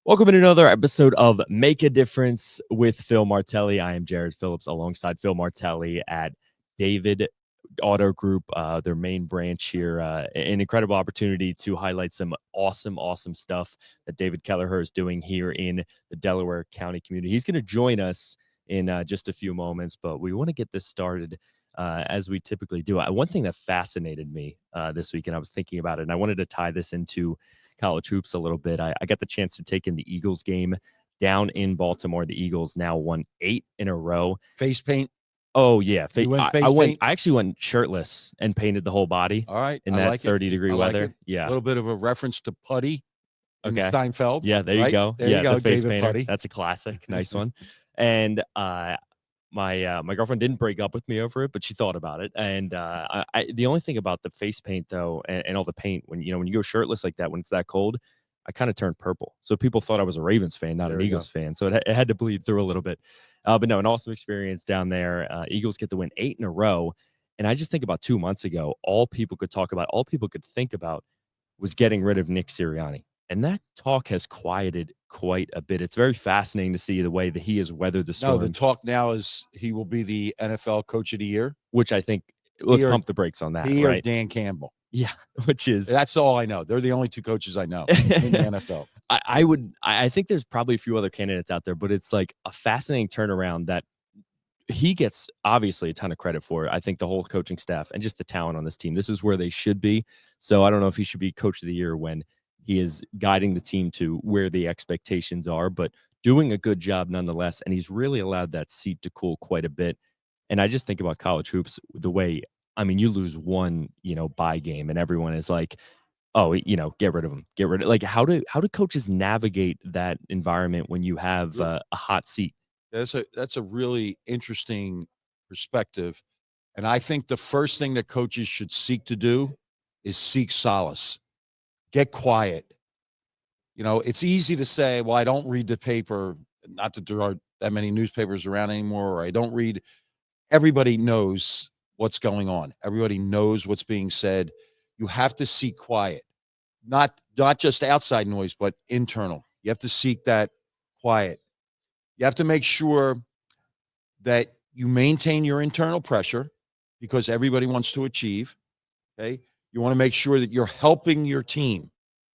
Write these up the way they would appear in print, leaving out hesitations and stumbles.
Welcome to another episode of Make a Difference with Phil Martelli. I am Jared Phillips alongside Phil Martelli at David Auto Group, their main branch here. An incredible opportunity to highlight some awesome stuff that David Kelleher is doing here in the Delaware County community. He's going to join us in just a few moments, but we want to get this started as we typically do. One thing that fascinated me this week, and I was thinking about it, and I wanted to tie this into college hoops a little bit. I got the chance to take in the Eagles game down in Baltimore. The Eagles now won 8 in a row. Face paint. Oh yeah, You went face paint? I actually went shirtless and painted the whole body. All right, in that 30-degree weather. Yeah, a little bit of a reference to Putty. Okay, Steinfeld. Yeah, there you go. There you go, the face David painter. Putty. That's a classic. Nice one. And my girlfriend didn't break up with me over it, but she thought about it. And the only thing about the face paint though, and all the paint, when you go shirtless like that when it's that cold, I kind of turned purple. So people thought I was a Ravens fan, not an Eagles fan. So it had to bleed through a little bit. But no, an awesome experience down there. Eagles get the win 8 in a row. And I just think about 2 months ago, all people could think about was getting rid of Nick Sirianni. And that talk has quieted quite a bit. It's very fascinating to see the way that he has weathered the storm. No, the talk now is he will be the NFL Coach of the Year. Which I think, let's pump the brakes on that, right? Or Dan Campbell. Yeah, that's all I know. They're the only two coaches I know in the NFL. I think there's probably a few other candidates out there, but it's like a fascinating turnaround that he gets obviously a ton of credit for. I think the whole coaching staff and just the talent on this team, this is where they should be. So I don't know if he should be Coach of the Year when he is guiding the team to where the expectations are, but doing a good job nonetheless. And he's really allowed that seat to cool quite a bit. And I just think about college hoops, the way, you lose one, bye game and everyone is like, oh, get rid of him, like, how do coaches navigate that environment when you have a hot seat? That's a really interesting perspective. And I think the first thing that coaches should seek to do is seek solace. Get quiet. It's easy to say, well, I don't read the paper. Not that there aren't that many newspapers around anymore, or I don't read. Everybody knows what's going on. Everybody knows what's being said. You have to seek quiet, not just outside noise, but internal. You have to seek that quiet. You have to make sure that you maintain your internal pressure because everybody wants to achieve. Okay. You want to make sure that you're helping your team,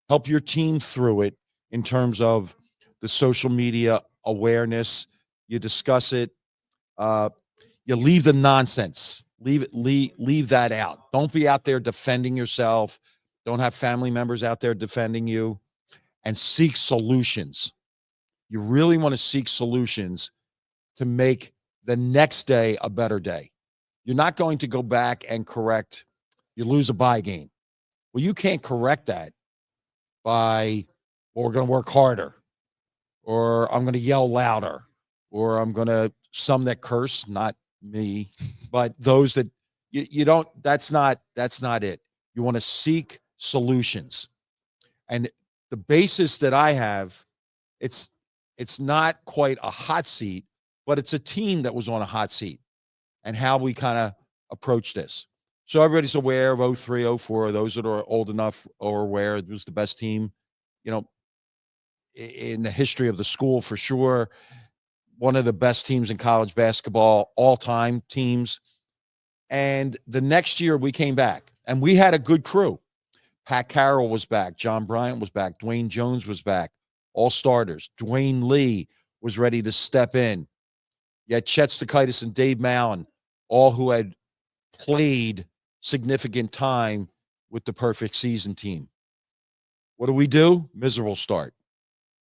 help your team through it in terms of the social media awareness. You discuss it. You leave the nonsense. Leave that out. Don't be out there defending yourself. Don't have family members out there defending you, and seek solutions. You really want to seek solutions to make the next day a better day. You're not going to go back and correct. You lose a bye game. Well, you can't correct that by, well, we're going to work harder, or I'm going to yell louder, or I'm going to, some that curse, not me, but those that you don't, that's not it. You want to seek solutions. And the basis that I have, it's not quite a hot seat, but it's a team that was on a hot seat and how we kind of approach this. So everybody's aware of 03, 04. Those that are old enough are aware it was the best team, in the history of the school for sure. One of the best teams in college basketball, all-time teams. And the next year we came back and we had a good crew. Pat Carroll was back. John Bryant was back. Dwayne Jones was back. All starters. Dwayne Lee was ready to step in. You had Chet Stakaitis and Dave Mallon, all who had played significant time with the perfect season team. What do? Miserable start.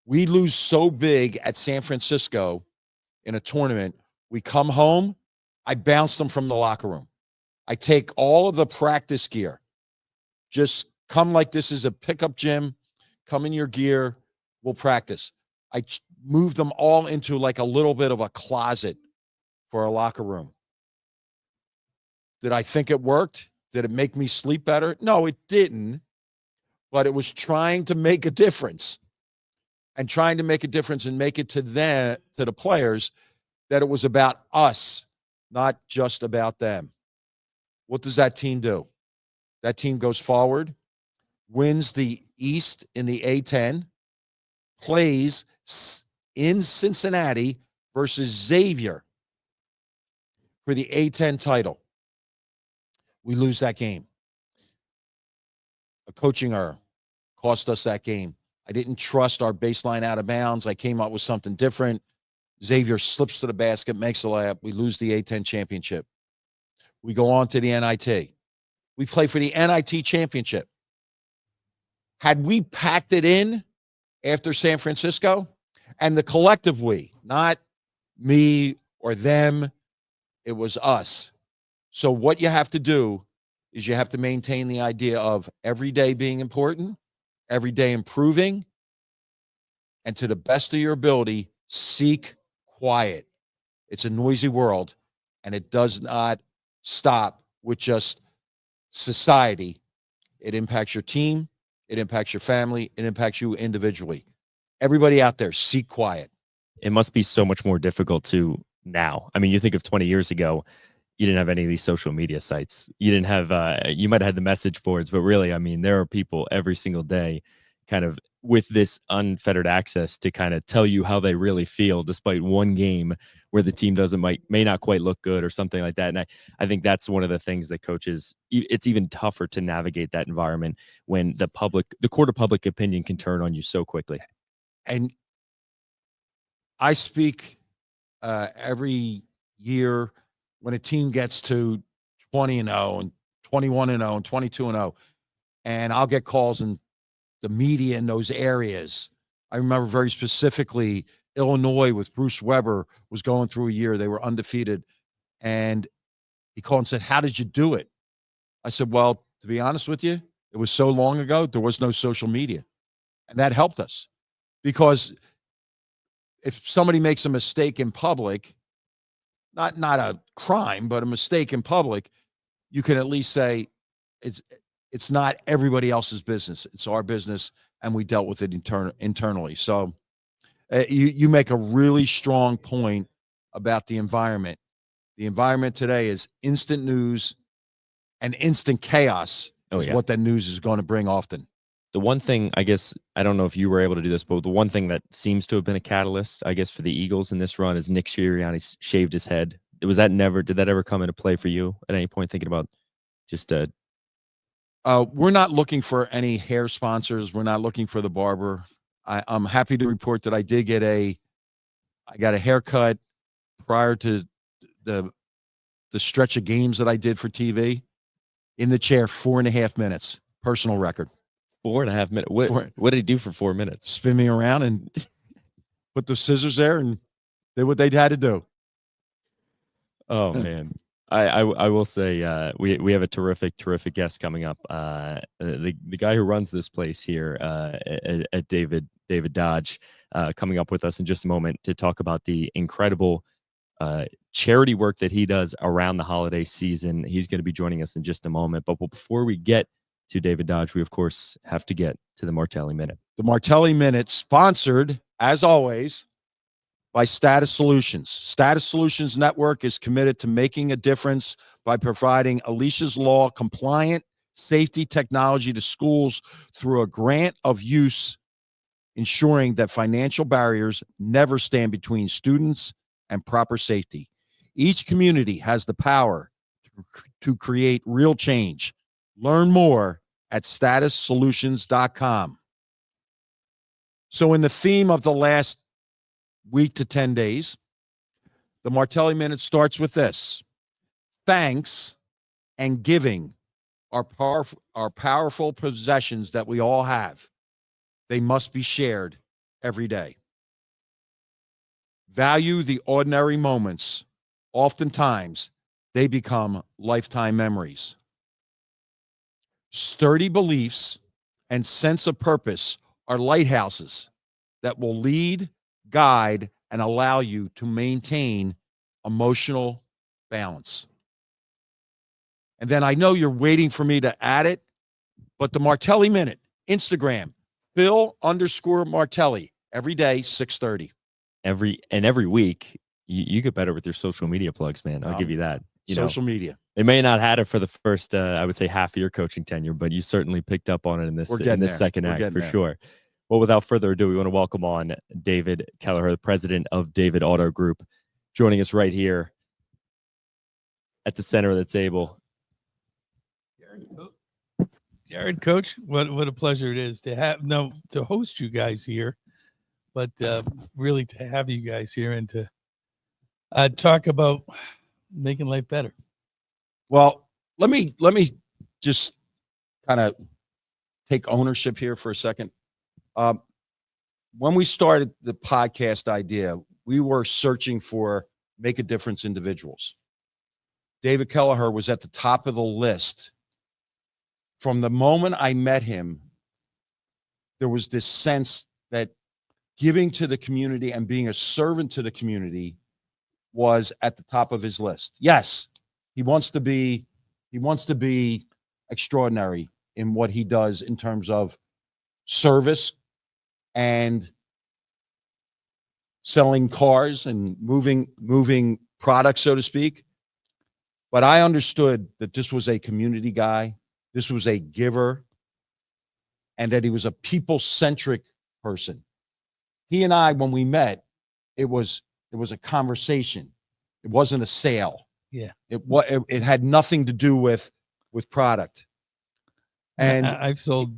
We lose so big at San Francisco in a tournament. We come home. I bounce them from the locker room. I take all of the practice gear. Just come like this is a pickup gym. Come in your gear. We'll practice. I moved them all into like a little bit of a closet for a locker room. Did I think it worked? Did it make me sleep better? No, it didn't. But it was trying to make a difference. And trying to make a difference and make it to the players, that it was about us, not just about them. What does that team do? That team goes forward, wins the East in the A10, plays in Cincinnati versus Xavier for the A10 title. We lose that game. A coaching error cost us that game. I didn't trust our baseline out of bounds. I came up with something different. Xavier slips to the basket, makes a layup. We lose the A10 championship. We go on to the NIT. We play for the NIT championship. Had we packed it in after San Francisco, and the collective we, not me or them, it was us. So what you have to do is you have to maintain the idea of every day being important, every day improving, and to the best of your ability, seek quiet. It's a noisy world, and it does not stop with just society. It impacts your team, it impacts your family, it impacts you individually. Everybody out there, seek quiet. It must be so much more difficult to now. I mean, you think of 20 years ago, you didn't have any of these social media sites. You didn't have, you might have had the message boards, but really, I mean, there are people every single day kind of with this unfettered access to kind of tell you how they really feel despite one game where the team may not quite look good or something like that. And I think that's one of the things that coaches, it's even tougher to navigate that environment when the court of public opinion can turn on you so quickly. And I speak every year when a team gets to 20-0 and 21-0 and 22-0, and I'll get calls in the media in those areas. I remember very specifically Illinois with Bruce Weber was going through a year. They were undefeated. And he called and said, "How did you do it?" I said, "Well, to be honest with you, it was so long ago, there was no social media." And that helped us. Because if somebody makes a mistake in public, not a crime, but a mistake in public, you can at least say it's not everybody else's business. It's our business, and we dealt with it internally. So you make a really strong point about the environment. The environment today is instant news and instant chaos is what that news is going to bring often. The one thing, I guess, I don't know if you were able to do this, but the one thing that seems to have been a catalyst, I guess, for the Eagles in this run is Nick Sirianni shaved his head. Did that ever come into play for you at any point, thinking about just we're not looking for any hair sponsors. We're not looking for the barber. I'm happy to report that I got a haircut prior to the stretch of games that I did for TV. In the chair, 4.5 minutes. Personal record. 4.5 minutes. What did he do for 4 minutes? Spin me around and put the scissors there and did what they'd had to do. Oh man. I will say we have a terrific guest coming up. The guy who runs this place here at David Dodge coming up with us in just a moment to talk about the incredible charity work that he does around the holiday season. He's going to be joining us in just a moment. But before we get to David Dodge, we of course have to get to the Martelli Minute. The Martelli Minute, sponsored as always by Status Solutions. Status Solutions Network is committed to making a difference by providing Alicia's Law compliant safety technology to schools through a grant of use, ensuring that financial barriers never stand between students and proper safety. Each community has the power to create real change. Learn more at statussolutions.com. So in the theme of the last week to 10 days, the Martelli Minute starts with this. Thanks and giving are powerful possessions that we all have. They must be shared every day. Value the ordinary moments. Oftentimes, they become lifetime memories. Sturdy beliefs and sense of purpose are lighthouses that will lead, guide, and allow you to maintain emotional balance. And then I know you're waiting for me to add it, but the Martelli Minute, Instagram, Phil_Martelli, every day, 6:30. Every week, you get better with your social media plugs, man. I'll give you that. Social media. They may not have it for the first, I would say, half of your coaching tenure, but you certainly picked up on it in this second act for sure. Well, without further ado, we want to welcome on David Kelleher, the president of David Auto Group, joining us right here at the center of the table. Jared, Coach, what a pleasure it is to host you guys here, but really to have you guys here and to talk about making life better. Well, let me just kind of take ownership here for a second. When we started the podcast idea, we were searching for make a difference individuals. David Kelleher was at the top of the list. From the moment I met him, there was this sense that giving to the community and being a servant to the community was at the top of his list. Yes, he wants to be extraordinary in what he does in terms of service and selling cars and moving products, so to speak. But I understood that this was a community guy, this was a giver, and that he was a people-centric person. He and I, when we met, it was a conversation. It wasn't a sale. Yeah. It had nothing to do with product. And I've sold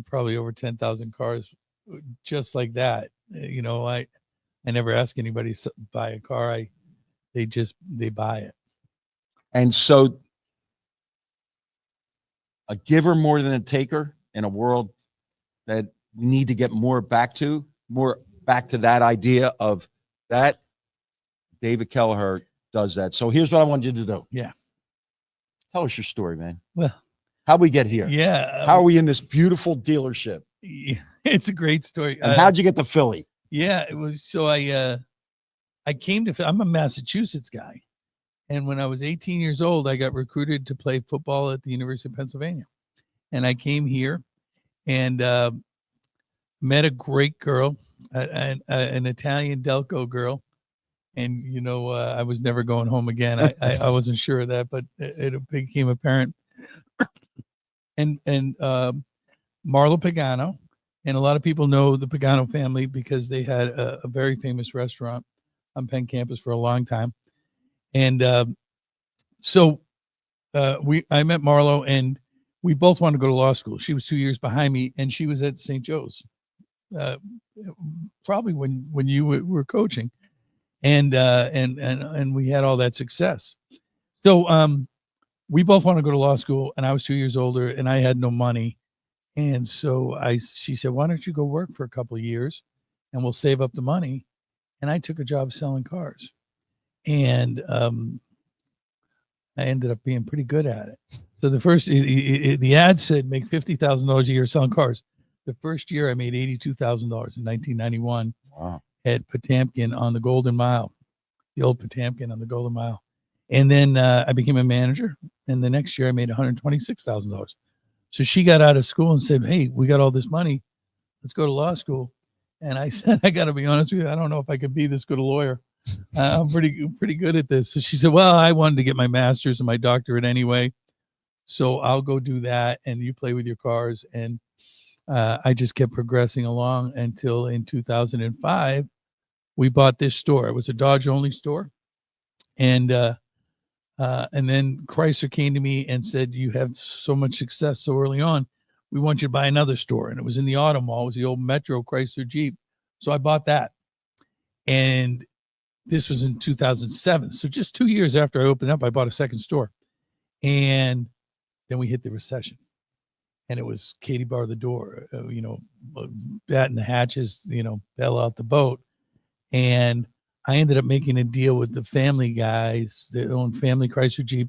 probably over 10,000 cars just like that. You know, I never ask anybody to buy a car. They buy it. And so a giver more than a taker in a world that we need to get more back to that idea of that. David Kelleher does that. So here's what I want you to do. Yeah. Tell us your story, man. Well, how'd we get here? Yeah. How are we in this beautiful dealership? It's a great story. And how'd you get to Philly? Yeah, it was. So I came to, I'm a Massachusetts guy. And when I was 18 years old, I got recruited to play football at the University of Pennsylvania. And I came here and met a great girl, an Italian Delco girl. And, you know, I was never going home again. I wasn't sure of that, but it became apparent. And Marlo Pagano, and a lot of people know the Pagano family because they had a very famous restaurant on Penn campus for a long time. And so I met Marlo, and we both wanted to go to law school. She was 2 years behind me, and she was at St. Joe's, probably when you were coaching. And we had all that success. So we both want to go to law school, and I was 2 years older, and I had no money. And so she said, why don't you go work for a couple of years and we'll save up the money. And I took a job selling cars, and I ended up being pretty good at it. So the first, the ad said make $50,000 a year selling cars. The first year I made $82,000 in 1991. Wow. At Potamkin on the Golden Mile, the old Potamkin on the Golden Mile. And then I became a manager. And the next year I made $126,000. So she got out of school and said, hey, we got all this money. Let's go to law school. And I said, I got to be honest with you, I don't know if I could be this good a lawyer. I'm pretty good at this. So she said, well, I wanted to get my master's and my doctorate anyway. So I'll go do that. And you play with your cars. And I just kept progressing along until in 2005, we bought this store. It was a Dodge only store. And then Chrysler came to me and said, you have so much success so early on, we want you to buy another store. And it was in the Auto Mall. It was the old Metro Chrysler Jeep. So I bought that. And this was in 2007. So just 2 years after I opened up, I bought a second store. And then we hit the recession. And it was Katie bar the door, batten the hatches, bail out the boat. And I ended up making a deal with the family guys that own Family Chrysler Jeep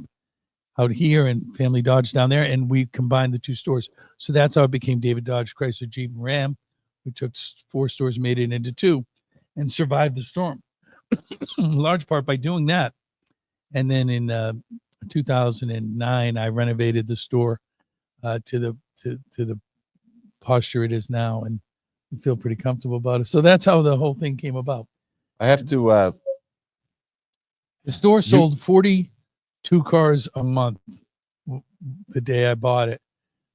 out here and Family Dodge down there. And we combined the two stores. So that's how it became David Dodge Chrysler Jeep and Ram. We took 4 stores, made it into 2, and survived the storm. In large part by doing that. And then in 2009, I renovated the store to the posture it is now, and I feel pretty comfortable about it. So that's how the whole thing came about. I have to. The store sold 42 cars a month the day I bought it.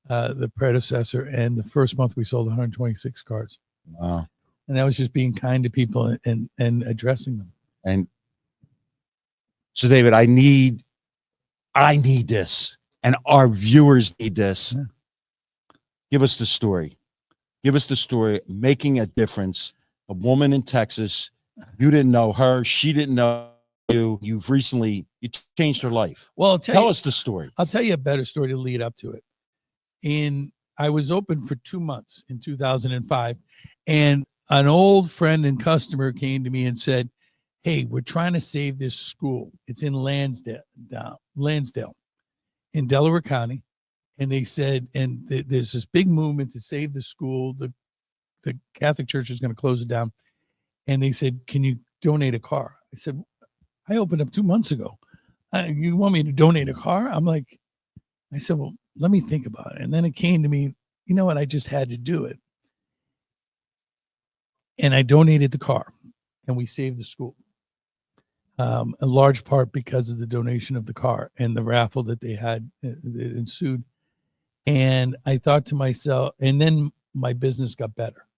the predecessor, and the first month we sold 126 cars. Wow. And that was just being kind to people and addressing them. And so, David, I need this, and our viewers need this. Yeah. Give us the story. Give us the story. Making a difference. A woman in Texas. You didn't know her. She didn't know you. You changed her life. Well, tell us the story. I'll tell you a better story to lead up to it. I was open for 2 months in 2005, and an old friend and customer came to me and said, "Hey, we're trying to save this school. It's in Lansdale in Delaware County." And they said, there's this big movement to save the school. The Catholic Church is going to close it down. And they said, "Can you donate a car?" I said, "I opened up 2 months ago. You want me to donate a car?" I said, "Well, let me think about it." And then it came to me, you know what? I just had to do it. And I donated the car, and we saved the school. A large part because of the donation of the car and the raffle that they had that ensued. And I thought to myself, and then my business got better.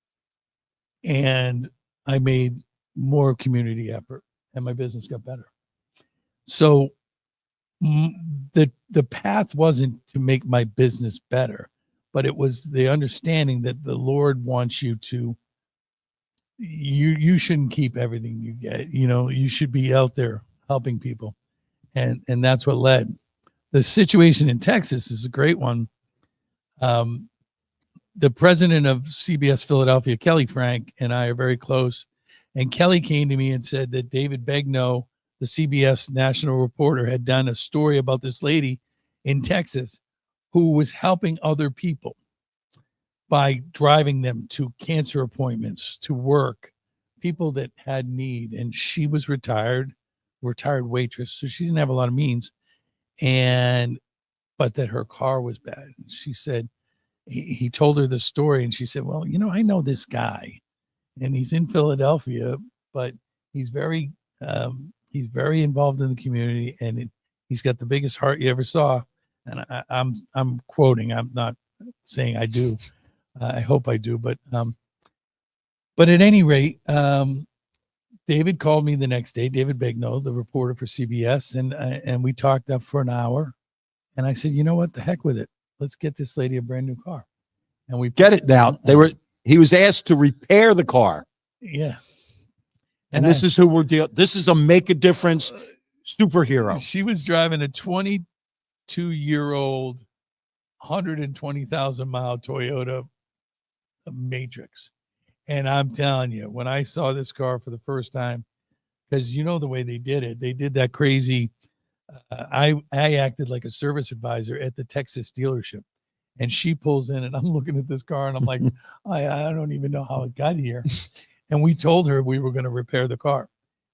And I made more community effort, and my business got better. So the path wasn't to make my business better, but it was the understanding that the Lord wants you to, you shouldn't keep everything you get. You should be out there helping people. And that's what led. The situation in Texas is a great one. The president of CBS Philadelphia, Kelly Frank, and I are very close. And Kelly came to me and said that David Begnaud, the CBS national reporter, had done a story about this lady in Texas who was helping other people by driving them to cancer appointments, to work, people that had need. And she was retired waitress, so she didn't have a lot of means, but that her car was bad. She said, he told her the story, and she said, "Well, I know this guy, and he's in Philadelphia, but he's very involved in the community, and he's got the biggest heart you ever saw." And I'm quoting. I'm not saying I do. I hope I do, but at any rate, David called me the next day. David Begnaud, the reporter for CBS, and we talked up for an hour. And I said, "You know what? The heck with it. Let's get this lady a brand new car." And we get it now. He was asked to repair the car. Yeah. And this is who we're dealing. This is a make a difference superhero. She was driving a 22-year-old, 120,000 mile Toyota Matrix. And I'm telling you, when I saw this car for the first time, because the way they did that crazy. I acted like a service advisor at the Texas dealership, and she pulls in, and I'm looking at this car, and I'm like, I don't even know how it got here. And we told her we were going to repair the car,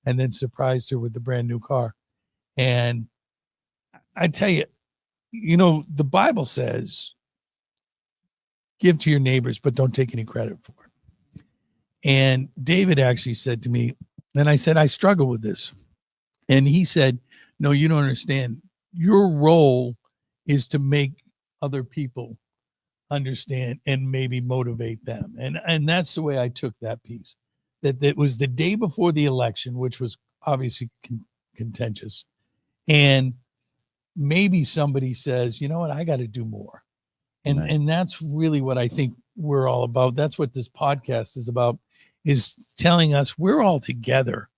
and then surprised her with the brand new car. And I tell you, the Bible says, give to your neighbors, but don't take any credit for it. And David actually said to me, and I said, I struggle with this. And he said, "No, you don't understand. Your role is to make other people understand and maybe motivate them." And that's the way I took that piece. That was the day before the election, which was obviously contentious. And maybe somebody says, "You know what? I got to do more." And that's really what I think we're all about. That's what this podcast is about, is telling us we're all together.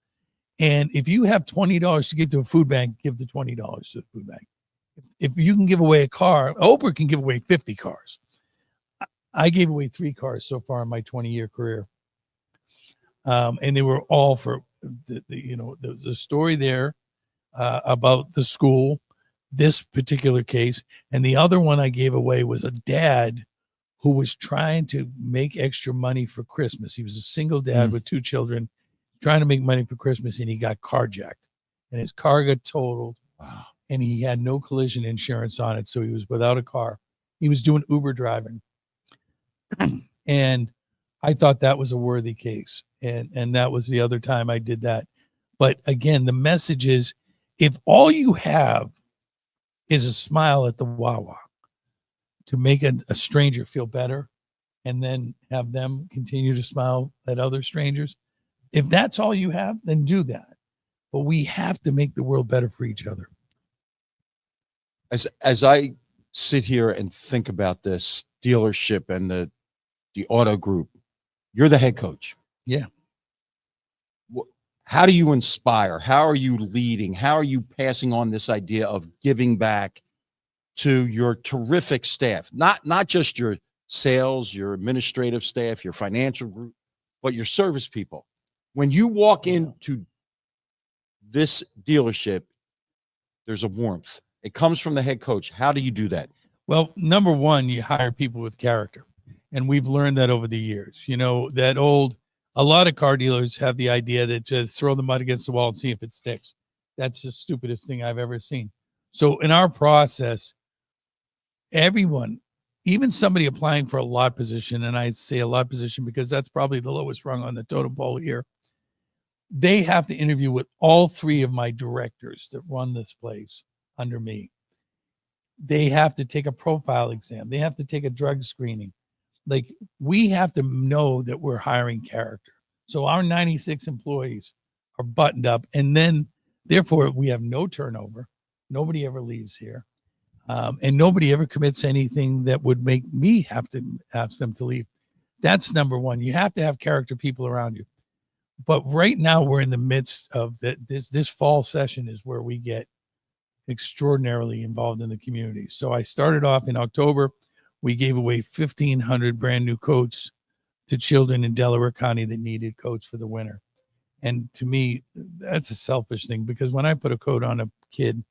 And if you have $20 to give to a food bank, give the $20 to the food bank. If you can give away a car, Oprah can give away 50 cars. I gave away 3 cars so far in my 20-year career. And they were all for the story there about the school, this particular case. And the other one I gave away was a dad who was trying to make extra money for Christmas. He was a single dad with 2 children, trying to make money for Christmas, and he got carjacked, and his car got totaled. Wow. And he had no collision insurance on it, so he was without a car. He was doing Uber driving. And I thought that was a worthy case. And that was the other time I did that. But again, the message is, if all you have is a smile at the Wawa, to make a stranger feel better and then have them continue to smile at other strangers. If that's all you have, then do that. But we have to make the world better for each other. As I sit here and think about this dealership and the auto group, you're the head coach. Yeah. How do you inspire? How are you leading? How are you passing on this idea of giving back to your terrific staff? Not just your sales, your administrative staff, your financial group, but your service people. When you walk into this dealership, there's a warmth. It comes from the head coach. How do you do that? Well, number one, you hire people with character. And we've learned that over the years. You know, a lot of car dealers have the idea that just throw the mud against the wall and see if it sticks. That's the stupidest thing I've ever seen. So in our process, everyone, even somebody applying for a lot position, and I say a lot position because that's probably the lowest rung on the totem pole here, they have to interview with all three of my directors that run this place under me. They have to take a profile exam. They have to take a drug screening. Like, we have to know that we're hiring character. So our 96 employees are buttoned up, and then therefore we have no turnover. Nobody ever leaves here. And nobody ever commits anything that would make me have to ask them to leave. That's number one. You have to have character people around you. But right now we're in the midst of this fall session is where we get extraordinarily involved in the community. So I started off in October. We gave away 1,500 brand new coats to children in Delaware County that needed coats for the winter. And to me, that's a selfish thing, because when I put a coat on a kid,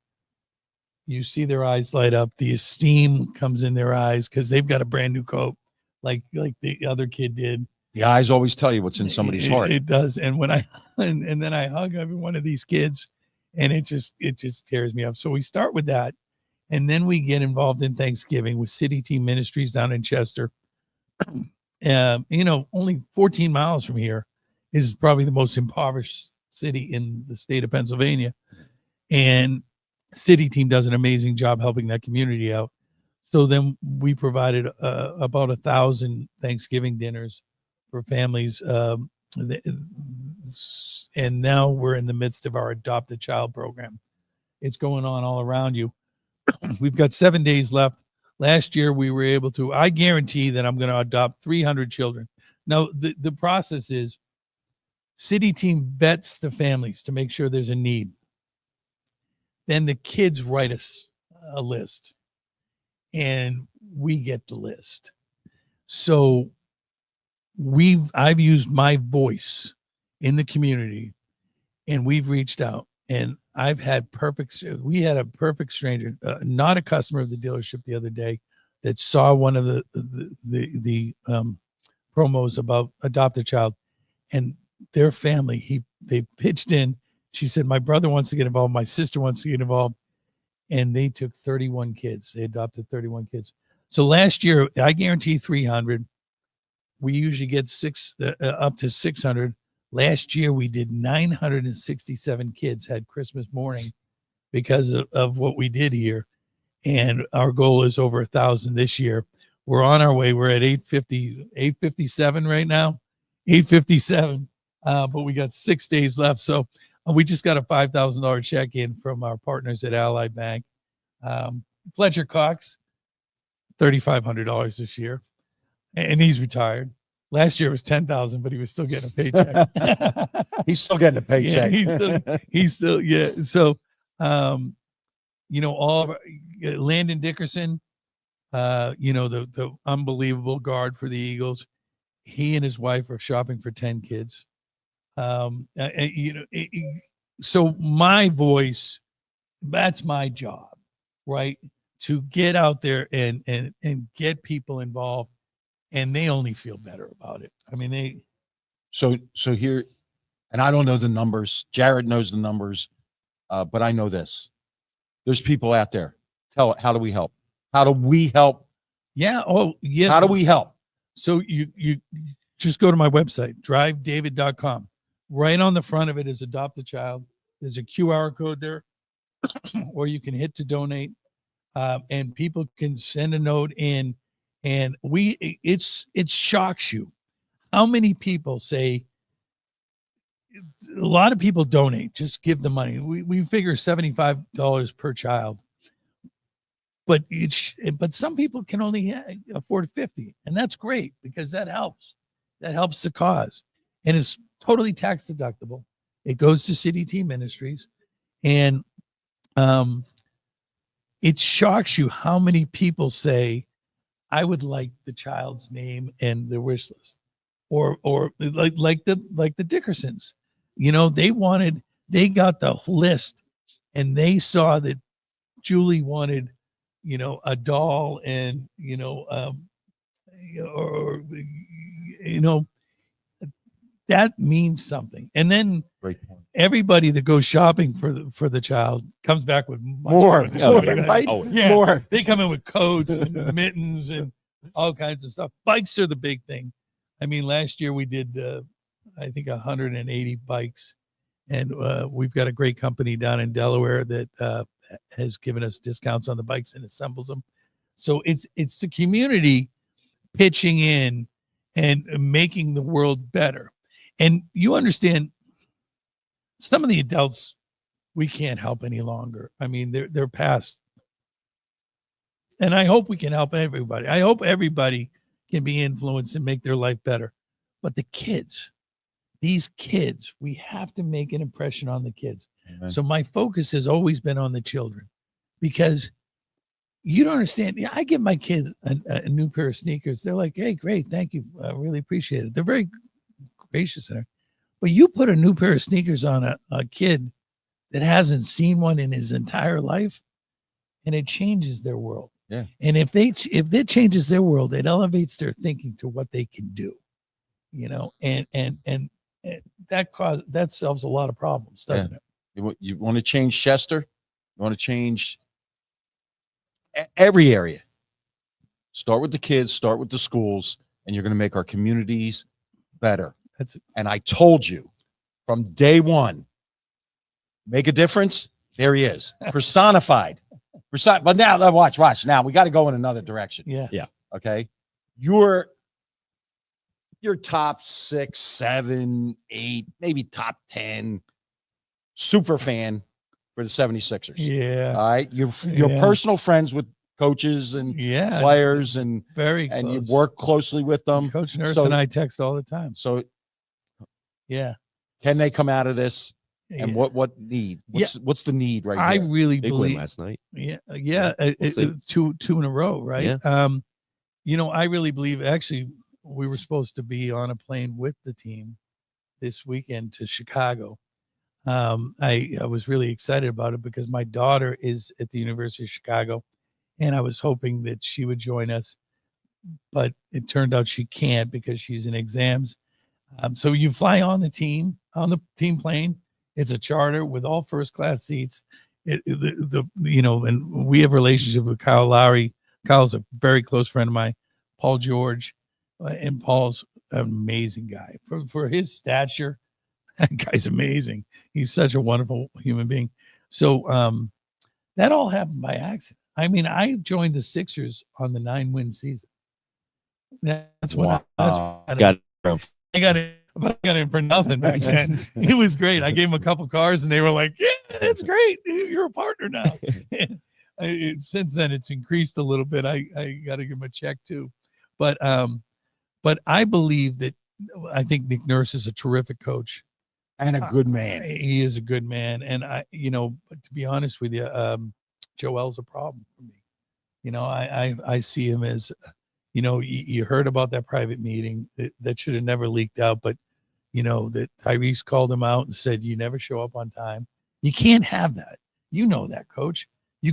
you see their eyes light up. The esteem comes in their eyes because they've got a brand new coat, like the other kid did. The eyes always tell you what's in somebody's heart. It does. And when and then I hug every one of these kids, and it just tears me up. So we start with that. And then we get involved in Thanksgiving with City Team Ministries down in Chester. Only 14 miles from here is probably the most impoverished city in the state of Pennsylvania. And City Team does an amazing job helping that community out. So then we provided about 1,000 Thanksgiving dinners for families. And now we're in the midst of our Adopt a Child program. It's going on all around you. We've got 7 days left. Last year, we were able to, I guarantee that I'm going to adopt 300 children. Now, the process is City Team vets the families to make sure there's a need. Then the kids write us a list, and we get the list. So I've used my voice in the community, and we've reached out. And I've had we had a perfect stranger, not a customer of the dealership the other day, that saw one of the promos about Adopt a Child, and their family, they pitched in. She said, my brother wants to get involved. My sister wants to get involved. And they took 31 kids. They adopted 31 kids. So last year, I guarantee 300. We usually get up to 600. Last year, we did 967 kids had Christmas morning because of what we did here. And our goal is over 1,000 this year. We're on our way. We're at 857 right now, 857. But we got 6 days left. So we just got a $5,000 check in from our partners at Ally Bank. Fletcher Cox, $3,500 this year. And he's retired. Last year it was 10,000, but he was still getting a paycheck. He's still getting a paycheck. Yeah, he's still, yeah. So, all of Landon Dickerson, the unbelievable guard for the Eagles. He and his wife are shopping for 10 kids. So my voice, that's my job, right? To get out there and get people involved. And they only feel better about it. I mean, So here, and I don't know the numbers. Jared knows the numbers, but I know this. There's people out there. How do we help? How do we help? Yeah. Oh, yeah. How do we help? So you just go to my website, drivedavid.com. Right on the front of it is Adopt a Child. There's a QR code there, or you can hit to donate. and people can send a note in, and it shocks you how many people say. A lot of people donate, just give the money. We figure $75 per child, but some people can only afford 50, and that's great because that helps the cause, and it's totally tax deductible. It goes to City Team Ministries, and it shocks you how many people say, I would like the child's name and their wish list, or like the Dickersons. They got the list, and they saw that Julie wanted, a doll, and or that means something. And then everybody that goes shopping for the child comes back with More. Right? Oh, Yeah. More. They come in with coats and mittens and all kinds of stuff. Bikes are the big thing. I mean, last year we did, I think, 180 bikes, and we've got a great company down in Delaware that has given us discounts on the bikes and assembles them. So it's the community pitching in and making the world better. And you understand, some of the adults we can't help any longer. I mean, they're past. And I hope we can help everybody. I hope everybody can be influenced and make their life better. But the kids, these kids, we have to make an impression on the kids. Amen. So my focus has always been on the children, because you don't understand. Yeah, I give my kids a new pair of sneakers. They're like, hey, great, thank you. I really appreciate it. They're very gracious there. But you put a new pair of sneakers on a kid that hasn't seen one in his entire life, and it changes their world. Yeah. And if that changes their world, it elevates their thinking to what they can do, and that solves a lot of problems, doesn't it? You want to change Chester? You want to change every area? Start with the kids, start with the schools, and you're going to make our communities better. And I told you from day one, make a difference. There he is, personified. But now, watch. Now we got to go in another direction. Yeah. Okay. You're top 6, 7, 8, maybe top 10 super fan for the 76ers. Yeah. All right. You're personal friends with coaches and players, and very close. And you work closely with them. Coach Nurse and I text all the time. So yeah. Can they come out of this? And what need? What's the need right now? I really Big believe win last night. Two in a row, right? Yeah. I really believe, actually, we were supposed to be on a plane with the team this weekend to Chicago. I was really excited about it because my daughter is at the University of Chicago, and I was hoping that she would join us, but it turned out she can't because she's in exams. So you fly on the team plane. It's a charter with all first class seats. And we have a relationship with Kyle Lowry. Kyle's a very close friend of mine, Paul George, and Paul's an amazing guy for his stature. That guy's amazing. He's such a wonderful human being. So that all happened by accident. I mean, I joined the Sixers on the 9-win season. That's when I got it. But I got in for nothing back then. It was great. I gave them a couple cars, and they were like, "Yeah, that's great. You're a partner now." Since then, it's increased a little bit. I got to give them a check too, but I believe that I think Nick Nurse is a terrific coach and a good man. He is a good man, and but to be honest with you, Joel's a problem for me. I see him as. You heard about that private meeting that should have never leaked out, but that Tyrese called him out and said, you never show up on time. You can't have that. That, coach. You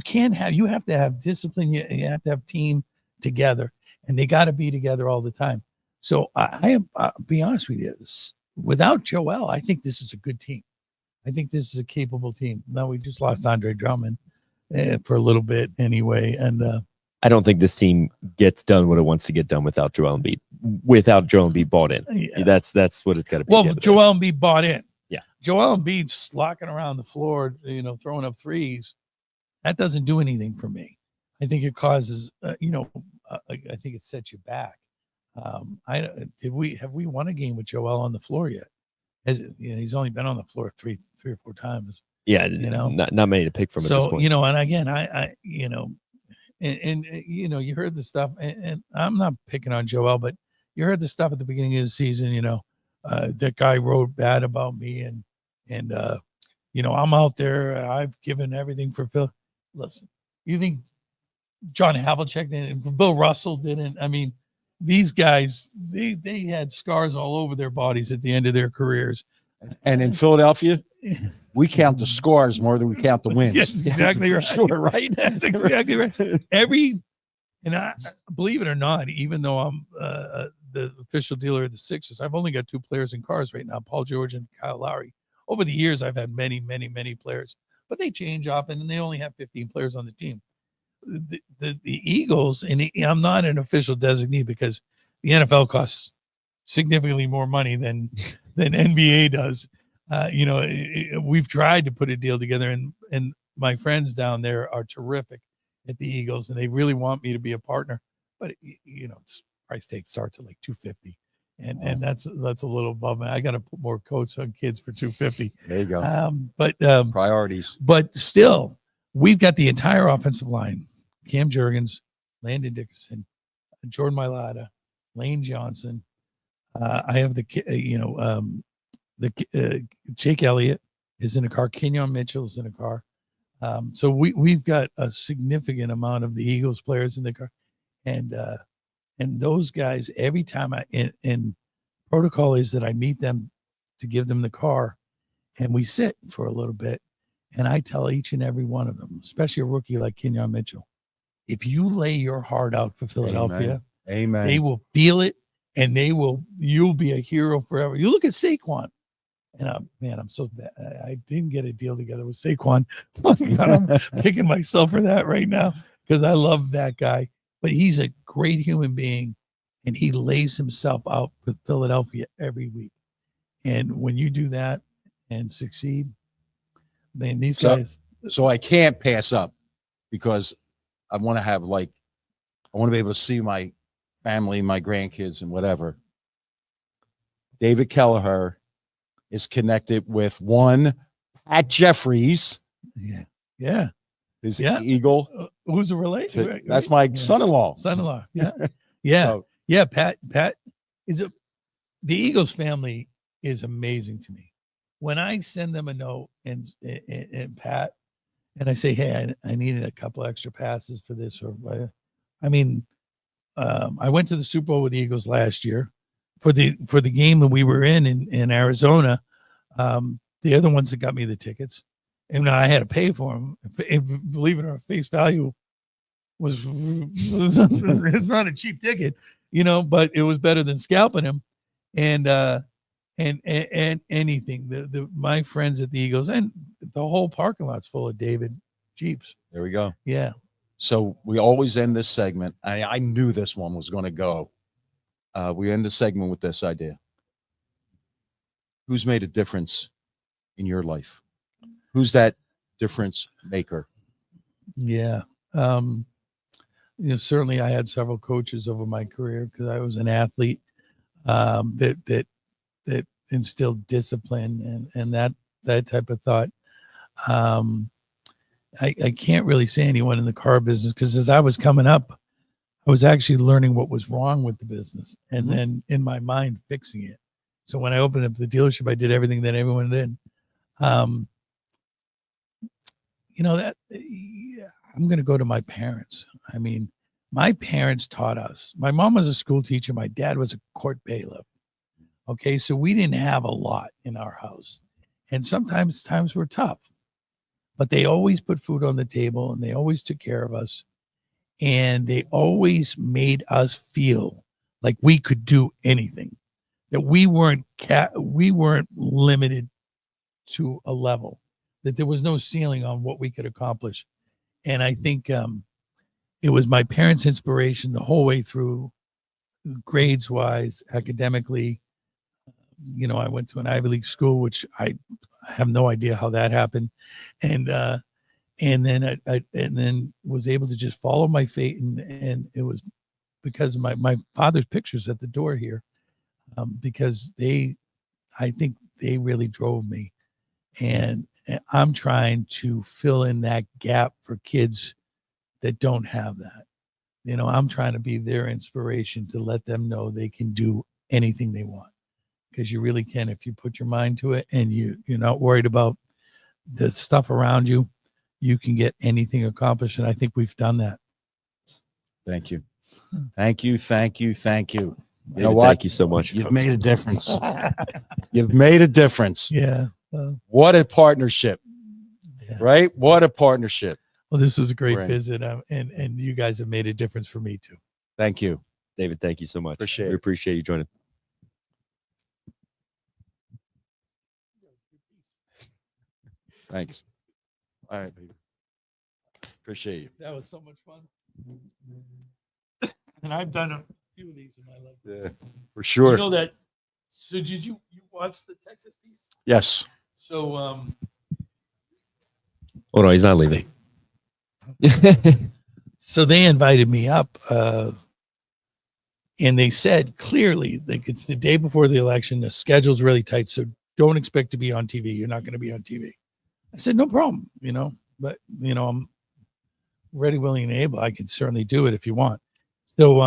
have to have discipline. You have to have team together, and they got to be together all the time. So I'll be honest with you, without Joel, I think this is a good team. I think this is a capable team. Now we just lost Andre Drummond for a little bit anyway. And, I don't think this team gets done what it wants to get done without Joel Embiid. Without Joel Embiid bought in, that's what it's got to be. Well, Joel Embiid bought in. Yeah, Joel Embiid's locking around the floor, throwing up threes. That doesn't do anything for me. I think it causes, I think it sets you back. Have we won a game with Joel on the floor yet? He's only been on the floor three or four times. Yeah, not many to pick from at this So, point. and again, and you heard the stuff, and I'm not picking on Joel, but you heard the stuff at the beginning of the season. That guy wrote bad about me, and I'm out there. I've given everything for Phil. Listen, you think John Havlicek didn't, Bill Russell didn't? I mean, these guys, they had scars all over their bodies at the end of their cares. And in Philadelphia, we count the scores more than we count the wins. Yes, exactly right. Sure, right? That's exactly right. And I believe it or not, even though I'm the official dealer of the Sixers, I've only got 2 players in cars right now, Paul George and Kyle Lowry. Over the years, I've had many, many, many players, but they change often, and they only have 15 players on the team. The Eagles, and I'm not an official designee because the NFL costs significantly more money than NBA does. We've tried to put a deal together, and my friends down there are terrific at the Eagles, and they really want me to be a partner. But price tag starts at like $250, and that's a little above me. I got to put more coats on kids for $250. There you go. Priorities. But still, we've got the entire offensive line: Cam Jurgens, Landon Dickerson, Jordan Mailata, Lane Johnson. I have Jake Elliott is in a car. Kenyon Mitchell is in a car. So we've got a significant amount of the Eagles players in the car, and those guys, every time and protocol is that I meet them to give them the car, and we sit for a little bit, and I tell each and every one of them, especially a rookie like Kenyon Mitchell, if you lay your heart out for Philadelphia, Amen. They will feel it, and you'll be a hero forever. You look at Saquon. And I'm so bad. I didn't get a deal together with Saquon. I'm picking myself for that right now because I love that guy. But he's a great human being, and he lays himself out for Philadelphia every week. And when you do that and succeed, man, these guys. So I can't pass up because I want to be able to see my family, my grandkids, and whatever. David Kelleher is connected with one Pat Jeffries. Yeah. His Eagle. Who's a relation? That's my son-in-law. Son-in-law. Yeah. Yeah. So, Pat is the Eagles family is amazing to me. When I send them a note and Pat, and I say, hey, I needed a couple extra passes for this, I went to the Super Bowl with the Eagles last year. For the game that we were in Arizona, they're the ones that got me the tickets, and I had to pay for them. Believe it or not, face value was it's not a cheap ticket, but it was better than scalping him, and anything. My friends at the Eagles, and the whole parking lot's full of David Jeeps. There we go. Yeah. So we always end this segment. I knew this one was going to go. We end the segment with this idea. Who's made a difference in your life? Who's that difference maker? Yeah. Certainly I had several coaches over my career because I was an athlete that instilled discipline and that type of thought. I can't really say anyone in the car business because as I was coming up, I was actually learning what was wrong with the business and then in my mind fixing it. So when I opened up the dealership, I did everything that everyone did. I'm going to go to my parents. I mean, my parents taught us. My mom was a school teacher. My dad was a court bailiff. Okay, so we didn't have a lot in our house. And sometimes times were tough. But they always put food on the table and they always took care of us. And they always made us feel like we could do anything, that we weren't limited to a level, that there was no ceiling on what we could accomplish. And I think it was my parents' inspiration the whole way through, grades wise, academically. I went to an Ivy League school, which I have no idea how that happened. And And then I was able to just follow my fate, and it was because of my father's pictures at the door here, because I think they really drove me, and I'm trying to fill in that gap for kids that don't have that. I'm trying to be their inspiration to let them know they can do anything they want, because you really can if you put your mind to it, and you're not worried about the stuff around you. You can get anything accomplished, and I think we've done that. Thank you. Thank you. Thank you. Thank you. You know David, what? thank you so much. You've made a difference. You've made a difference. Yeah. What a partnership, Yeah. right? What a partnership. Well, this was a great Right. visit, and you guys have made a difference for me too. Thank you. David, thank you so much. Appreciate We it. appreciate you joining. Thanks. All right, baby. Appreciate you. That was so much fun. And I've done a few of these in my life. Yeah, for sure. You know that. So did you watch the Texas piece? Yes. So Oh no, he's not leaving. so they invited me up, and they said clearly, like, it's the day before the election, the schedule's really tight, so don't expect to be on TV. You're not going to be on TV. I said, no problem, but I'm ready, willing, and able. I can certainly do it if you want. So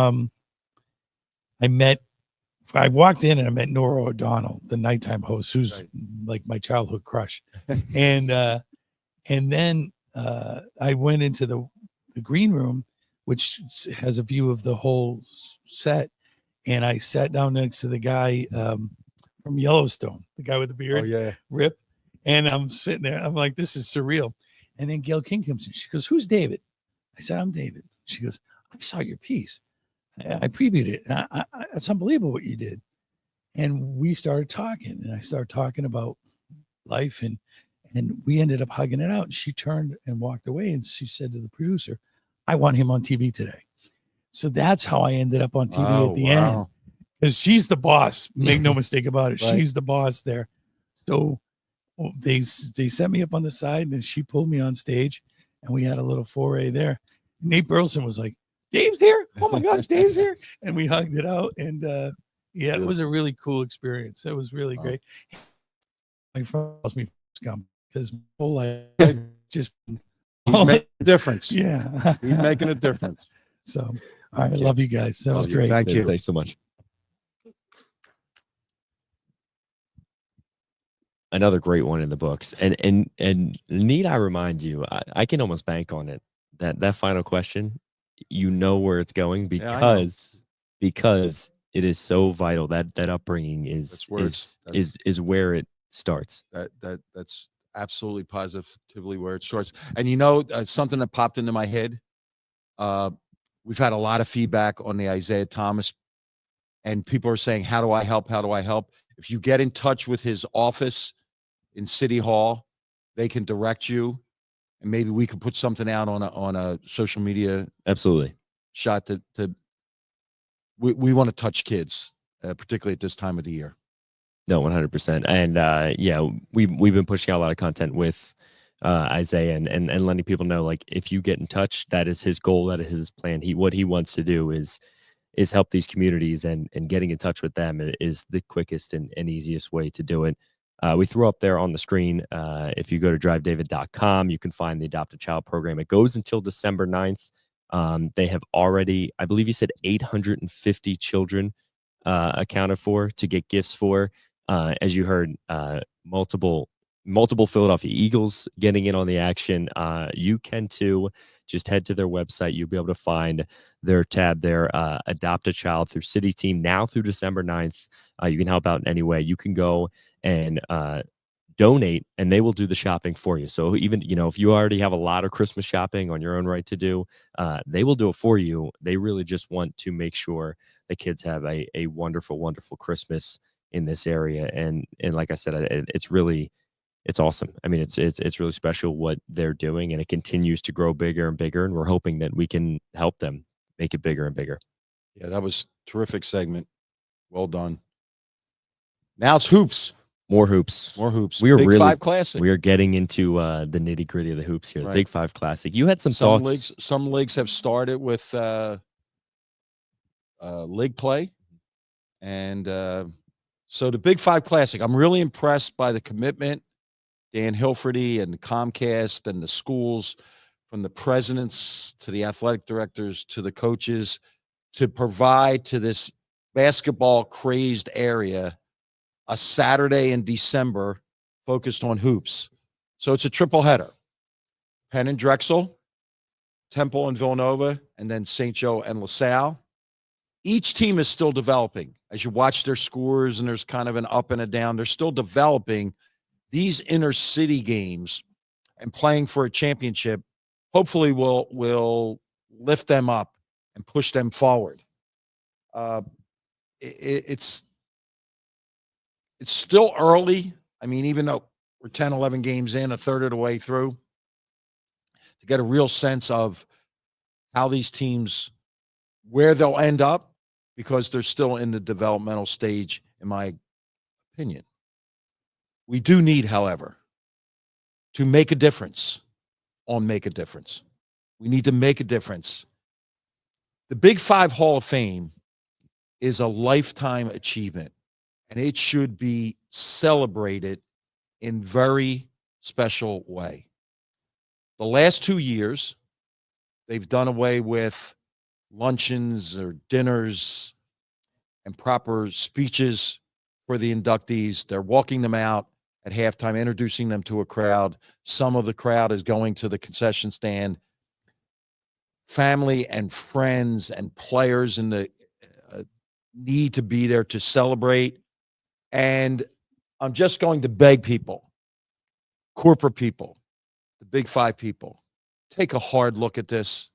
I walked in and I met Nora O'Donnell, the nighttime host, who's Right. like my childhood crush. and then I went into the green room, which has a view of the whole set. And I sat down next to the guy from Yellowstone, the guy with the beard, Oh, yeah. Rip. And I'm sitting there. I'm like, this is surreal. And then Gail King comes in. She goes, who's David? I said, I'm David. She goes, I saw your piece. I previewed it. It's unbelievable what you did. And we started talking, and I started talking about life, and we ended up hugging it out. And she turned and walked away, and she said to the producer, I want him on TV today. So that's how I ended up on TV at the end, because she's the boss. Make no mistake about it. Right. She's the boss there. So they set me up on the side, and then she pulled me on stage, and we had a little foray there. Nate Burleson was like, Dave's here. Oh my gosh, Dave's here. And we hugged it out. And yeah, it was a really cool experience. It was really great. My friend calls me scum because my whole life just Making a difference. yeah. He's making a difference. So I love you guys. That was great. Thank you. Thanks so much. Another great one in the books. And need I remind you, I can almost bank on it, that final question, where it's going, because it is so vital. That upbringing is where it starts. That's absolutely positively where it starts. And something that popped into my head. We've had a lot of feedback on the Isaiah Thomas, and people are saying, how do I help? How do I help? If you get in touch with his office in City Hall, they can direct you, and maybe we could put something out on a social media Absolutely shot we want to touch kids, particularly at this time of the year. No, 100%. And we've been pushing out a lot of content with Isaiah and letting people know, like, if you get in touch, that is his goal, that is his plan. What he wants to do is help these communities, and getting in touch with them is the quickest and easiest way to do it. We threw up there on the screen. If you go to drivedavid.com, you can find the Adopt a Child program. It goes until December 9th. They have already, I believe you said 850 children accounted for to get gifts for. As you heard, multiple Philadelphia Eagles getting in on the action. You can too. Just head to their website. You'll be able to find their tab there, Adopt a Child through City Team, now through December 9th. You can help out in any way. You can go and donate, and they will do the shopping for you. So even, if you already have a lot of Christmas shopping on your own right to do, they will do it for you. They really just want to make sure the kids have a wonderful, wonderful Christmas in this area. And like I said, it's awesome. I mean, it's really special what they're doing, and it continues to grow bigger and bigger. And we're hoping that we can help them make it bigger and bigger. Yeah, that was a terrific segment. Well done. Now it's hoops. More hoops. More hoops. We are Big really Five Classic. We are getting into the nitty gritty of the hoops here. The Right. Big Five Classic. You had some Some thoughts. leagues have started with league play, and so the Big Five Classic. I'm really impressed by the commitment, Dan Hilferty and Comcast and the schools, from the presidents to the athletic directors to the coaches, to provide to this basketball crazed area a Saturday in December focused on hoops. So it's a triple header. Penn and Drexel, Temple and Villanova, and then St. Joe and LaSalle. Each team is still developing. As you watch their scores, and there's kind of an up and a down, they're still developing these inner city games, and playing for a championship hopefully will lift them up and push them forward. It's still early. I mean, even though we're 10, 11 games in, a third of the way through, to get a real sense of how these teams, where they'll end up, because they're still in the developmental stage, in my opinion. We do need, however, to make a difference Make a Difference. We need to make a difference. The Big Five Hall of Fame is a lifetime achievement, and it should be celebrated in very special way. The last 2 years, they've done away with luncheons or dinners and proper speeches for the inductees. They're walking them out at halftime, introducing them to a crowd. Some of the crowd is going to the concession stand. Family and friends and players in the need to be there to celebrate. And I'm just going to beg people, corporate people, the Big Five people, take a hard look at this.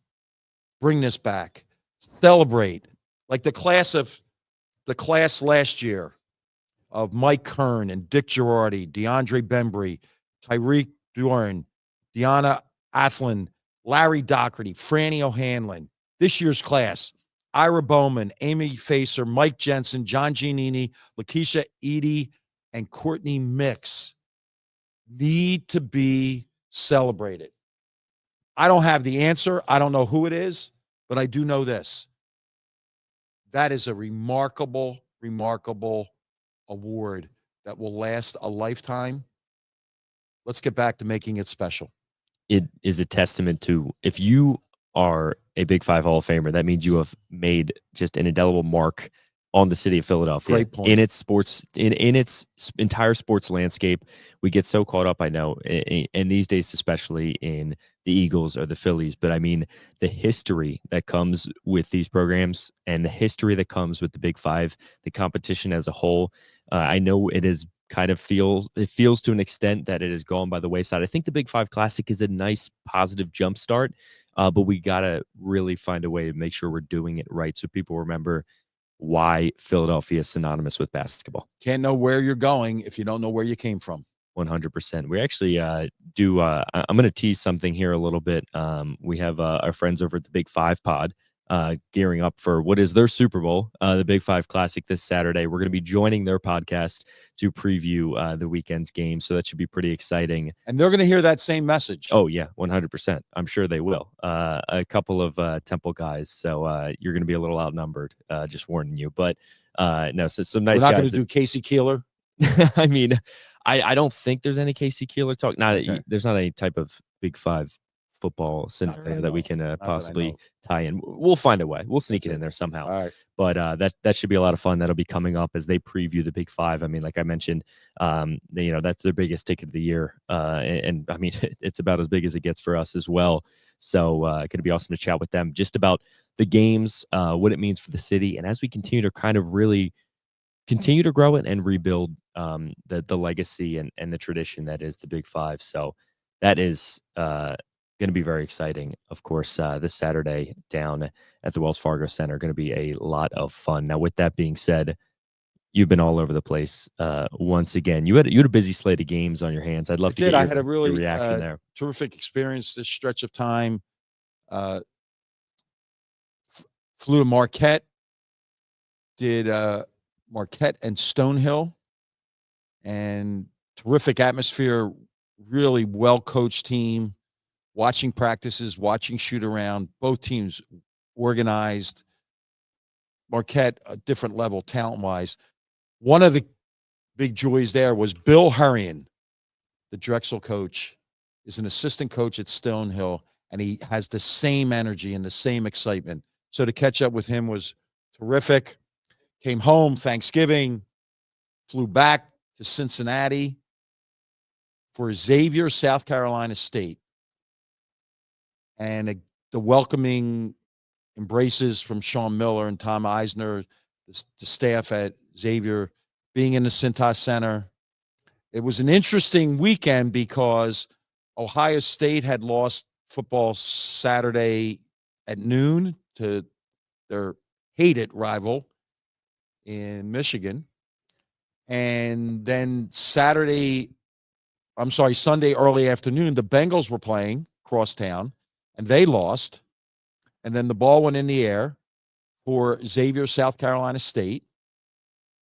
Bring this back. Celebrate. Like the class last year of Mike Kern and Dick Girardi, DeAndre Bembry, Tyreek Dorn, Deanna Athlin, Larry Doherty, Franny O'Hanlon. This year's class, Ira Bowman, Amy Facer, Mike Jensen, John Giannini, Lakeisha Edie, and Courtney Mix need to be celebrated. I don't have the answer. I don't know who it is, but I do know this. That is a remarkable, remarkable award that will last a lifetime. Let's get back to making it special. It is a testament to, if you are a Big Five Hall of Famer, that means you have made just an indelible mark on the city of Philadelphia. Great point. In its sports, in its entire sports landscape. We get so caught up, I know, and these days, especially in the Eagles or the Phillies. But I mean, the history that comes with these programs and the history that comes with the Big Five, the competition as a whole. I know it is kind of feels to an extent that it has gone by the wayside. I think the Big Five Classic is a nice positive jumpstart, but we got to really find a way to make sure we're doing it right so people remember why Philadelphia is synonymous with basketball. Can't know where you're going if you don't know where you came from. 100%. We actually I'm going to tease something here a little bit. We have our friends over at the Big Five Pod gearing up for what is their Super Bowl, the Big Five Classic this Saturday. We're going to be joining their podcast to preview the weekend's game, so that should be pretty exciting. And they're going to hear that same message. Oh, yeah, 100%. I'm sure they will. A couple of Temple guys, so you're going to be a little outnumbered, just warning you. But no, so some nice guys. We're not going to do Casey Keeler. I mean, I don't think there's any Casey Keeler talk. There's not any type of Big Five football scenario that we can possibly tie in. We'll find a way. We'll sneak it in there somehow. All right. But that should be a lot of fun. That'll be coming up as they preview the Big Five. I mean, like I mentioned, that's their biggest ticket of the year, and I mean, it's about as big as it gets for us as well. So it's going to be awesome to chat with them just about the games, what it means for the city, and as we continue to kind of really continue to grow it and rebuild the legacy and the tradition that is the Big Five. So that is going to be very exciting. Of course, this Saturday down at the Wells Fargo Center, going to be a lot of fun. Now, with that being said, you've been all over the place once again. You had a busy slate of games on your hands. I'd love to get I had a really your reaction there. Terrific experience this stretch of time. Flew to Marquette, did Marquette and Stonehill, and terrific atmosphere, really well-coached team, watching practices, watching shoot around, both teams organized. Marquette, a different level talent-wise. One of the big joys there was Bill Hurrian, the Drexel coach, is an assistant coach at Stonehill, and he has the same energy and the same excitement. So to catch up with him was terrific. Came home Thanksgiving, flew back to Cincinnati for Xavier, South Carolina State. And the welcoming embraces from Sean Miller and Tom Eisner, the staff at Xavier, being in the Cintas Center. It was an interesting weekend because Ohio State had lost football Saturday at noon to their hated rival in Michigan. And then Sunday early afternoon, the Bengals were playing crosstown, and they lost. And then the ball went in the air for Xavier, South Carolina State.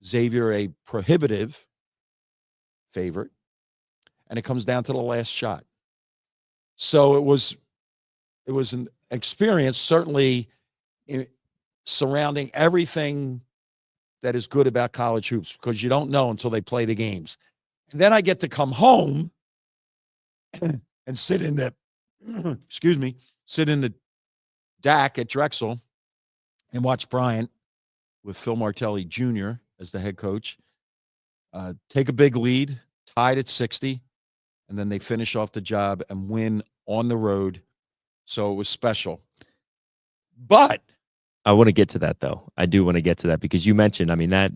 Xavier, a prohibitive favorite. And it comes down to the last shot. So it was an experience, certainly surrounding everything that is good about college hoops, because you don't know until they play the games. And then I get to come home and sit in the DAC at Drexel and watch Bryant with Phil Martelli Jr. as the head coach take a big lead, tied at 60, and then they finish off the job and win on the road. So it was special. But I want to get to that, though. I do want to get to that because you mentioned, I mean, that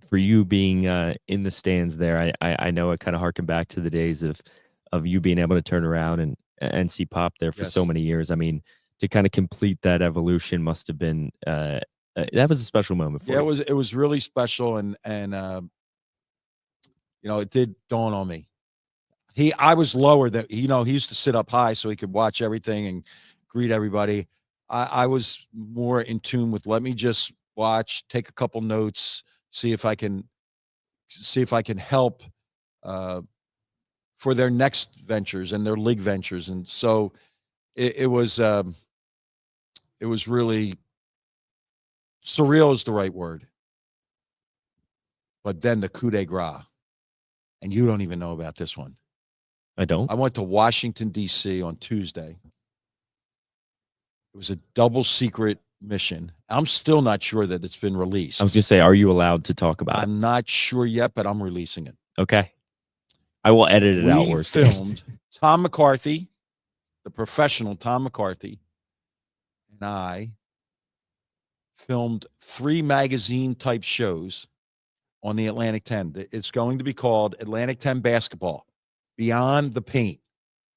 for you being in the stands there, I know it kind of harkened back to the days of you being able to turn around and see Pop there for so many years. I mean, to kind of complete that evolution must have been that was a special moment for you. It was really special, and it did dawn on me. I was lower than he used to sit up high so he could watch everything and greet everybody. I was more in tune with, let me just watch, take a couple notes, see if I can help for their next ventures and their league ventures. And so it was really surreal is the right word. But then the coup de grace, and you don't even know about this one. I don't. I went to Washington, D.C. on Tuesday. It was a double secret mission. I'm still not sure that it's been released. I was going to say, are you allowed to talk about it? I'm not sure yet, but I'm releasing it. Okay. I will edit it out. We filmed Tom McCarthy, the professional Tom McCarthy, and I filmed 3 magazine-type shows on the Atlantic 10. It's going to be called Atlantic 10 Basketball, Beyond the Paint.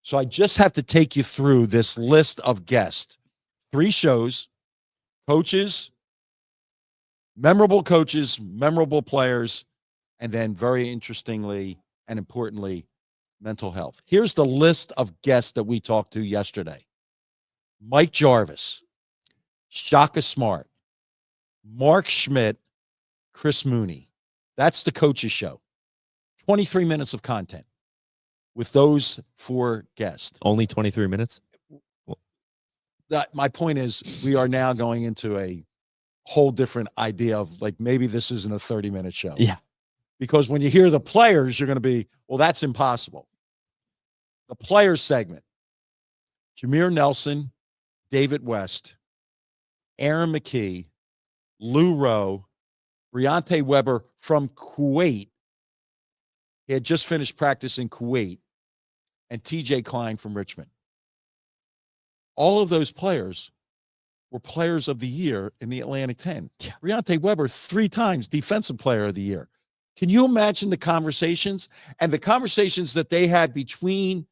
So I just have to take you through this list of guests. 3 shows, coaches, memorable players, and then very interestingly and importantly, mental health. Here's the list of guests that we talked to yesterday. Mike Jarvis, Shaka Smart, Mark Schmidt, Chris Mooney. That's the coaches show. 23 minutes of content with those 4 guests. Only 23 minutes? My point is, we are now going into a whole different idea of, like, maybe this isn't a 30-minute show. Yeah. Because when you hear the players, you're going to be, well, that's impossible. The players segment: Jameer Nelson, David West, Aaron McKee, Lou Rowe, Briante Weber from Kuwait. He had just finished practice in Kuwait, and TJ Klein from Richmond. All of those players were players of the year in the Atlantic 10. Yeah. Briante Weber 3 times defensive player of the year. Can you imagine the conversations and the conversations that they had between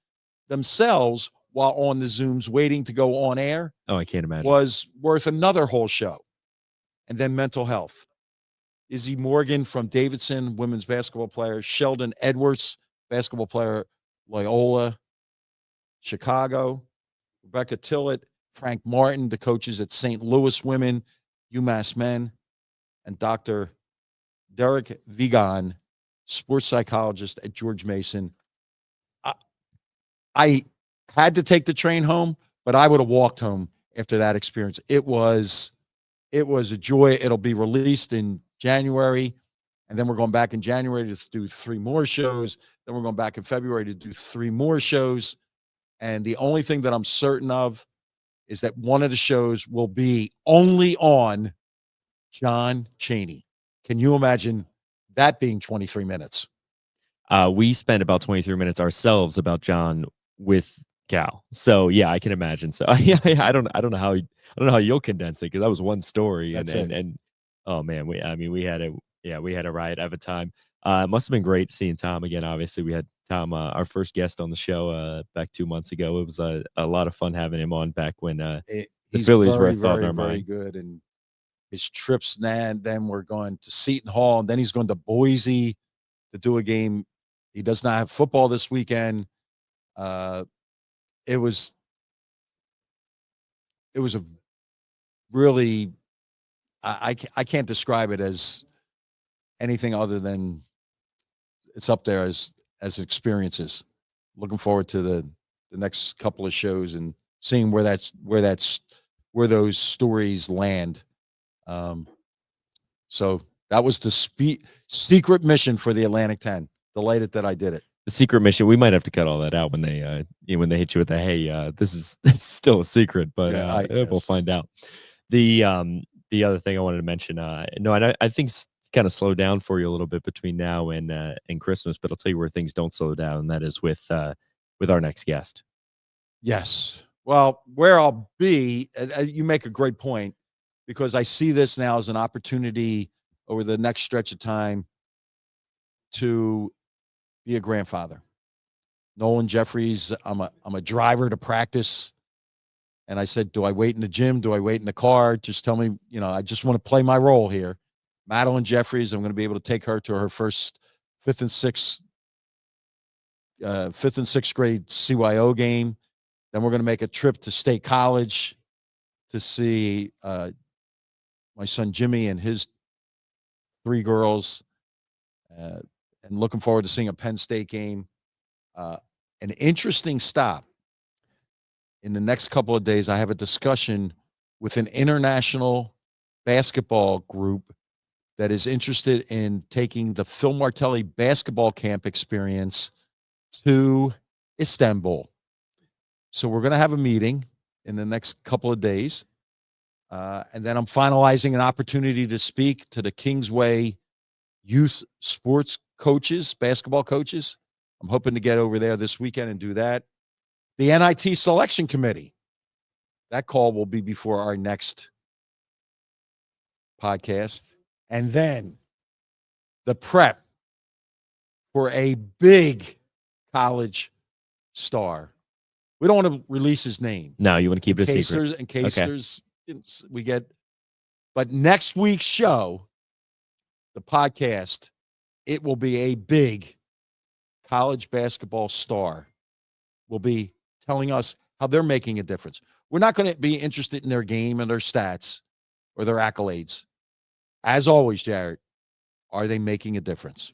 themselves while on the Zooms waiting to go on air? Oh, I can't imagine. Was worth another whole show. And then mental health. Izzy Morgan from Davidson, women's basketball player. Sheldon Edwards, basketball player, Loyola, Chicago. Rebecca Tillett, Frank Martin, the coaches at St. Louis women, UMass men, and Dr. Derek Vigan, sports psychologist at George Mason. I had to take the train home, but I would have walked home after that experience. It was a joy. It'll be released in January, and then we're going back in January to do 3 more shows. Then we're going back in February to do 3 more shows. And the only thing that I'm certain of is that one of the shows will be only on John Chaney. Can you imagine that being 23 minutes? We spent about 23 minutes ourselves about John with Cal. So yeah, I can imagine. So yeah, I don't know how you'll condense it, because that was one story. That's and oh man, we had a riot of a time. It must have been great seeing Tom again. Obviously, we had Tom, our first guest on the show back 2 months ago. It was a lot of fun having him on back when the Phillies were a thought in our mind. Very good. And his trips then we're going to Seton Hall, and then he's going to Boise to do a game. He does not have football this weekend. It was a really, I can't describe it as anything other than it's up there as experiences. Looking forward to the next couple of shows and seeing where those stories land. So that was the secret mission for the Atlantic 10. Delighted that I did it. The secret mission. We might have to cut all that out when they hit you with the, hey, this is still a secret, but we'll find out. The other thing I wanted to mention, I think it's kind of slowed down for you a little bit between now and Christmas, but I'll tell you where things don't slow down, and that is with our next guest. Yes. Well, where I'll be, you make a great point, because I see this now as an opportunity over the next stretch of time to be a grandfather. Nolan Jeffries, I'm a driver to practice. And I said, do I wait in the gym? Do I wait in the car? Just tell me, I just want to play my role here. Madeline Jeffries, I'm going to be able to take her to her first 5th and 6th grade CYO game. Then we're going to make a trip to State College to see my son Jimmy and his 3 girls, and looking forward to seeing a Penn State game. An interesting stop. In the next couple of days, I have a discussion with an international basketball group that is interested in taking the Phil Martelli basketball camp experience to Istanbul. So we're going to have a meeting in the next couple of days. And then I'm finalizing an opportunity to speak to the Kingsway youth sports coaches, basketball coaches. I'm hoping to get over there this weekend and do that. The NIT selection committee. That call will be before our next podcast. And then the prep for a big college star. We don't want to release his name. No, you want to keep it a secret. In case we get. But next week's show, the podcast, it will be a big college basketball star. Will be telling us how they're making a difference. We're not going to be interested in their game and their stats or their accolades. As always, Jared, are they making a difference?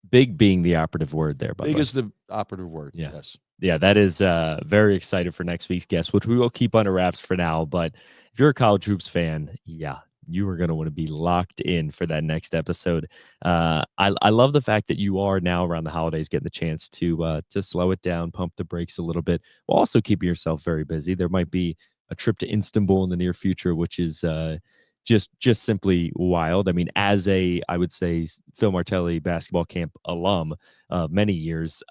Big being the operative word there. Big is the operative word. Yeah. Yes. Yeah, that is very excited for next week's guest, which we will keep under wraps for now. But if you're a college hoops fan, yeah, you are going to want to be locked in for that next episode. I love the fact that you are now around the holidays getting the chance to slow it down, pump the brakes a little bit, while also keeping yourself very busy. There might be a trip to Istanbul in the near future, which is just simply wild. I mean, as I would say, Phil Martelli basketball camp alum, many years,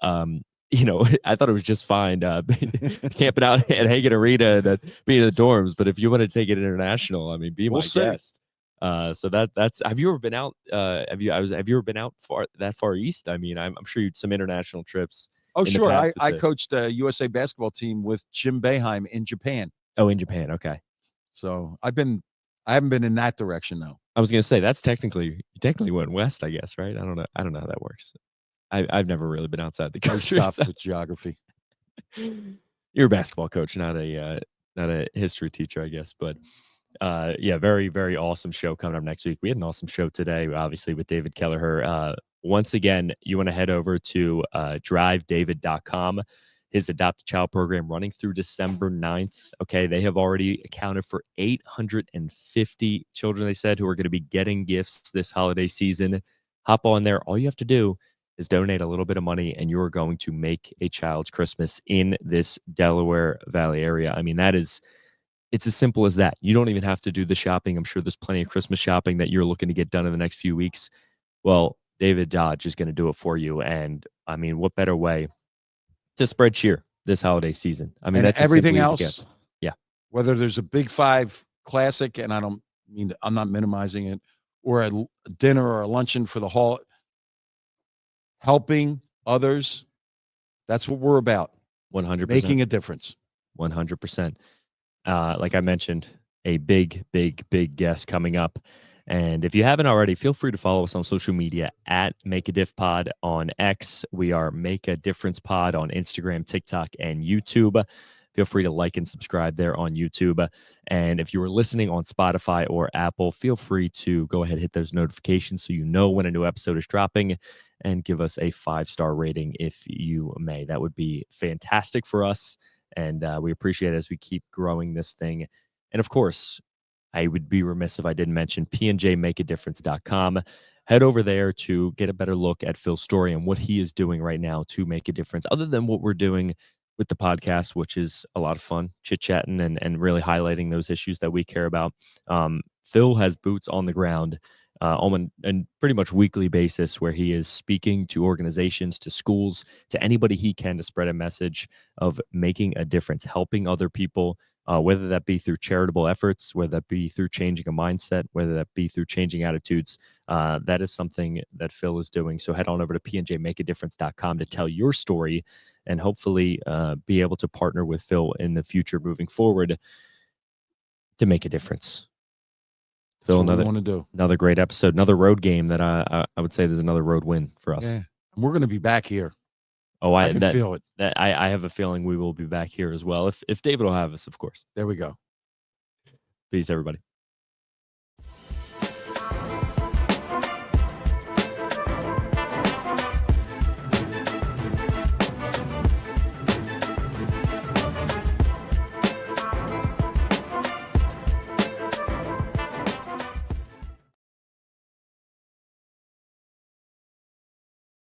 I thought it was just fine camping out at Hagen Arena and being in the dorms. But if you want to take it international, I mean, be my guest. So that's. Have you ever been out? Have you ever been out that far east? I mean, I'm sure you'd some international trips. Oh, sure. I coached a USA basketball team with Jim Boeheim in Japan. Oh, in Japan. Okay. So I haven't been in that direction though. I was gonna say you technically went west, I guess, right? I don't know how that works. I've never really been outside the country. I stopped with geography. You're a basketball coach, not a history teacher, I guess. But yeah, very, very awesome show coming up next week. We had an awesome show today, obviously, with David Kelleher. once again, you want to head over to drivedavid.com. His Adopt a Child program running through December 9th. Okay, they have already accounted for 850 children, they said, who are going to be getting gifts this holiday season. Hop on there. All you have to do is donate a little bit of money, and you're going to make a child's Christmas in this Delaware Valley area. I mean, it's as simple as that. You don't even have to do the shopping. I'm sure there's plenty of Christmas shopping that you're looking to get done in the next few weeks. Well, David Dodge is going to do it for you. And I mean, what better way to spread cheer this holiday season? I mean, And that's everything as simply as it else. gets. Yeah. Whether there's a Big Five classic, and I'm not minimizing it, or a dinner or a luncheon for the hall, helping others. That's what we're about. 100%. Making a difference. 100%. Like I mentioned, a big guest coming up. And if you haven't already, feel free to follow us on social media at Make a Diff Pod on X. We are Make a Difference Pod on Instagram, TikTok, and YouTube. Feel free to like and subscribe there on YouTube. And if you are listening on Spotify or Apple, feel free to go ahead and hit those notifications so you know when a new episode is dropping, and give us a 5-star rating if you may. That would be fantastic for us. And we appreciate it as we keep growing this thing. And of course, I would be remiss if I didn't mention pnjmakeadifference.com. Head over there to get a better look at Phil's story and what he is doing right now to make a difference, other than what we're doing with the podcast, which is a lot of fun, chit-chatting and really highlighting those issues that we care about. Phil has boots on the ground on a pretty much weekly basis, where he is speaking to organizations, to schools, to anybody he can, to spread a message of making a difference, helping other people, whether that be through charitable efforts, whether that be through changing a mindset, whether that be through changing attitudes. That is something that Phil is doing. So head on over to pnjmakeadifference.com to tell your story, and hopefully be able to partner with Phil in the future moving forward to make a difference. Phil, another great episode, another road game that I would say there's another road win for us. Yeah. We're going to be back here. Oh, I can feel it. I have a feeling we will be back here as well. If David will have us, of course. There we go. Peace, everybody.